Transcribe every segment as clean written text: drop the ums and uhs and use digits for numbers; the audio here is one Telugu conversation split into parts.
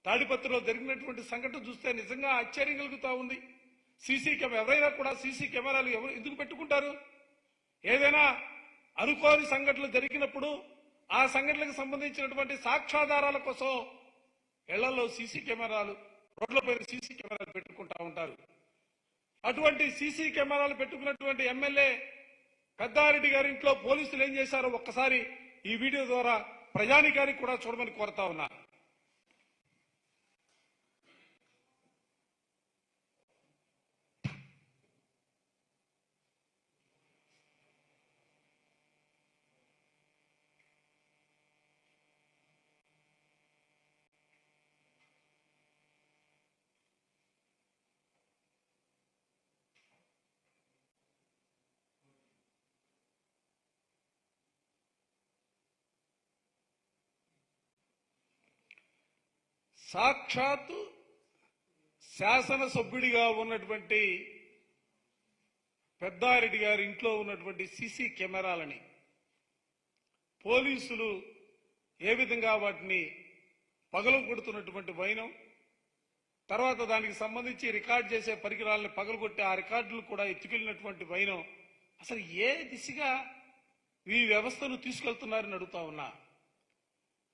తాడిపత్రిలో జరిగినటువంటి సంఘటన చూస్తే నిజంగా ఆశ్చర్యం కలుగుతా ఉంది. ఎవరైనా కూడా సీసీ కెమెరాలు ఎందుకు పెట్టుకుంటారు? ఏదైనా అనుకోని సంఘటనలు జరిగినప్పుడు ఆ సంఘటనలకు సంబంధించినటువంటి సాక్ష్యాధారాల కోసం ఇళ్లలో సీసీ కెమెరాలు, రోడ్లపైన సీసీ కెమెరాలు పెట్టుకుంటా ఉంటారు. అటువంటి సీసీ కెమెరాలు పెట్టుకున్నటువంటి ఎమ్మెల్యే పెద్దారెడ్డి గారి ఇంట్లో పోలీసులు ఏం చేశారో ఒక్కసారి ఈ వీడియో ద్వారా ప్రజానికానికి కూడా చూడమని కోరుతా ఉన్నా. సాక్షాత్తు శాసనసభ్యుడిగా ఉన్నటువంటి పెద్దారెడ్డి గారి ఇంట్లో ఉన్నటువంటి సీసీ కెమెరాలని పోలీసులు ఏ విధంగా వాటిని పగలగొడుతున్నటువంటి వైనం, తర్వాత దానికి సంబంధించి రికార్డ్ చేసే పరికరాలను పగలగొట్టి ఆ రికార్డులు కూడా ఎత్తుకెళ్లినటువంటి వైనం, అసలు ఏ దిశగా ఈ వ్యవస్థను తీసుకెళ్తున్నారని అడుగుతా ఉన్నా.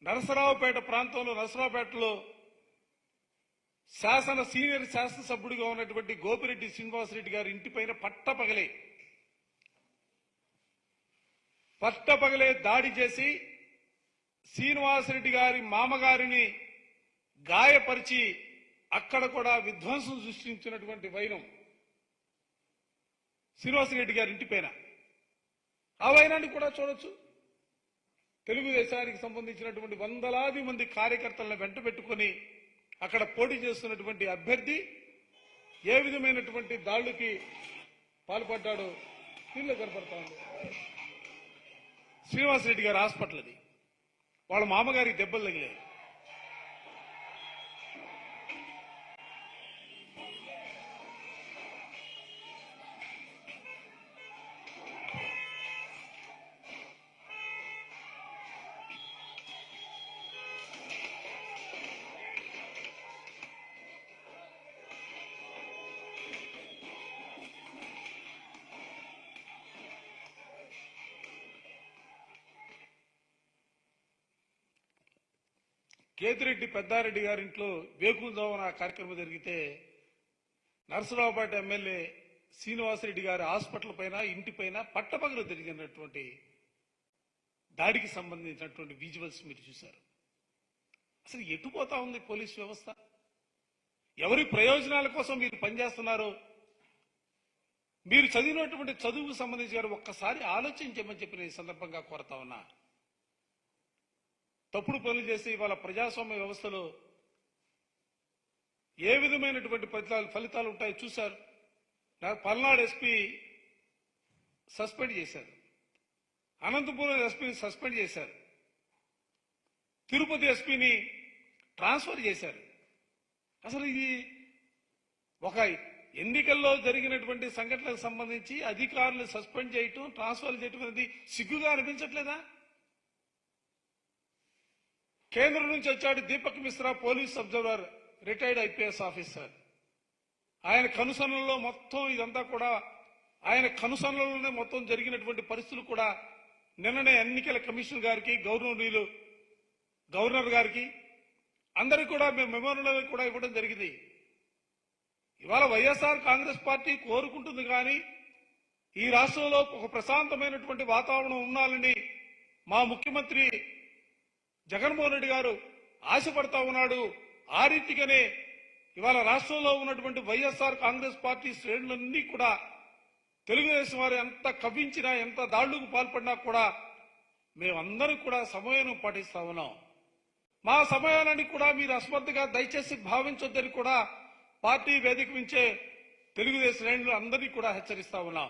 నరసరావుపేట ప్రాంతంలో, నరసరావుపేటలో సీనియర్ శాసనసభ్యుడిగా ఉన్నటువంటి గోపిరెడ్డి శ్రీనివాసరెడ్డి గారి ఇంటిపైన పట్టపగలే దాడి చేసి శ్రీనివాసరెడ్డి గారి మామగారిని గాయపరిచి అక్కడ కూడా విధ్వంసం సృష్టించినటువంటి వైనం శ్రీనివాసరెడ్డి గారి ఇంటిపైన. ఆ వైనాన్ని కూడా చూడొచ్చు. తెలుగుదేశానికి సంబంధించినటువంటి వందలాది మంది కార్యకర్తలను వెంట పెట్టుకుని అక్కడ పోటీ చేస్తున్నటువంటి అభ్యర్థి ఏ విధమైనటువంటి దాడులకి పాల్పడ్డాడో దీనిలో కనపడతా ఉంది. శ్రీనివాసరెడ్డి గారి హాస్పిటల్ అది, వాళ్ళ మామగారికి దెబ్బలు తగిలాయి. కేతిరెడ్డి పెద్దారెడ్డి గారింట్లో వేకువజామున కార్యక్రమం జరిగితే నరసరావుపేట ఎమ్మెల్యే శ్రీనివాసరెడ్డి గారి హాస్పిటల్ పైన, ఇంటిపైన పట్టపగలు జరిగినటువంటి దాడికి సంబంధించినటువంటి విజువల్స్ మీరు చూశారు. అసలు ఎటుపోతా ఉంది పోలీస్ వ్యవస్థ? ఎవరి ప్రయోజనాల కోసం మీరు పనిచేస్తున్నారో మీరు చదివినటువంటి చదువుకు సంబంధించి గారు ఒక్కసారి ఆలోచించమని చెప్పిన ఈ సందర్భంగా కోరుతా ఉన్నా. తప్పుడు పనులు చేసి ఇవాళ ప్రజాస్వామ్య వ్యవస్థలో ఏ విధమైనటువంటి ఫలితాలు ఉంటాయో చూశారు. పల్నాడు ఎస్పీ సస్పెండ్ చేశారు, అనంతపురం ఎస్పీని సస్పెండ్ చేశారు, తిరుపతి ఎస్పీని ట్రాన్స్ఫర్ చేశారు. అసలు ఇది ఒక ఎన్నికల్లో జరిగినటువంటి సంఘటనలకు సంబంధించి అధికారులు సస్పెండ్ చేయటం, ట్రాన్స్ఫర్ చేయటం అనేది సిగ్గుగా అనిపించట్లేదా? కేంద్రం నుంచి వచ్చాడు Deepak Mishra, police observer, retired IPS officer. ఆయన కనుసన్నల్లో మొత్తం ఇదంతా కూడా ఆయన కనుసన్నల్లోనే మొత్తం జరిగినటువంటి పరిస్థితులు కూడా నిన్ననే ఎన్నికల కమిషన్ గారికి, గవర్నర్ గారికి అందరికీ కూడా మేము మెమోరియల్ కూడా ఇవ్వడం జరిగింది. ఇవాళ వైఎస్ఆర్ కాంగ్రెస్ పార్టీ కోరుకుంటుంది కానీ ఈ రాష్ట్రంలో ఒక ప్రశాంతమైనటువంటి వాతావరణం ఉండాలని మా ముఖ్యమంత్రి జగన్మోహన్ రెడ్డి గారు ఆశపడతా ఉన్నాడు. ఆ రీతిగానే ఇవాళ రాష్ట్రంలో ఉన్నటువంటి వైఎస్ఆర్ కాంగ్రెస్ పార్టీ శ్రేణులన్నీ కూడా తెలుగుదేశం వారు ఎంత కవ్వించినా, ఎంత దాడులకు పాల్పడినా కూడా మేమందరం కూడా సమయం పాటిస్తా ఉన్నాం. మా సమయాన్ని కూడా మీరు అస్మత్తుగా దయచేసి భావించొద్దని కూడా పార్టీ వేదిక నుంచే తెలుగుదేశం శ్రేణులు అందరినీ కూడా హెచ్చరిస్తా ఉన్నాం.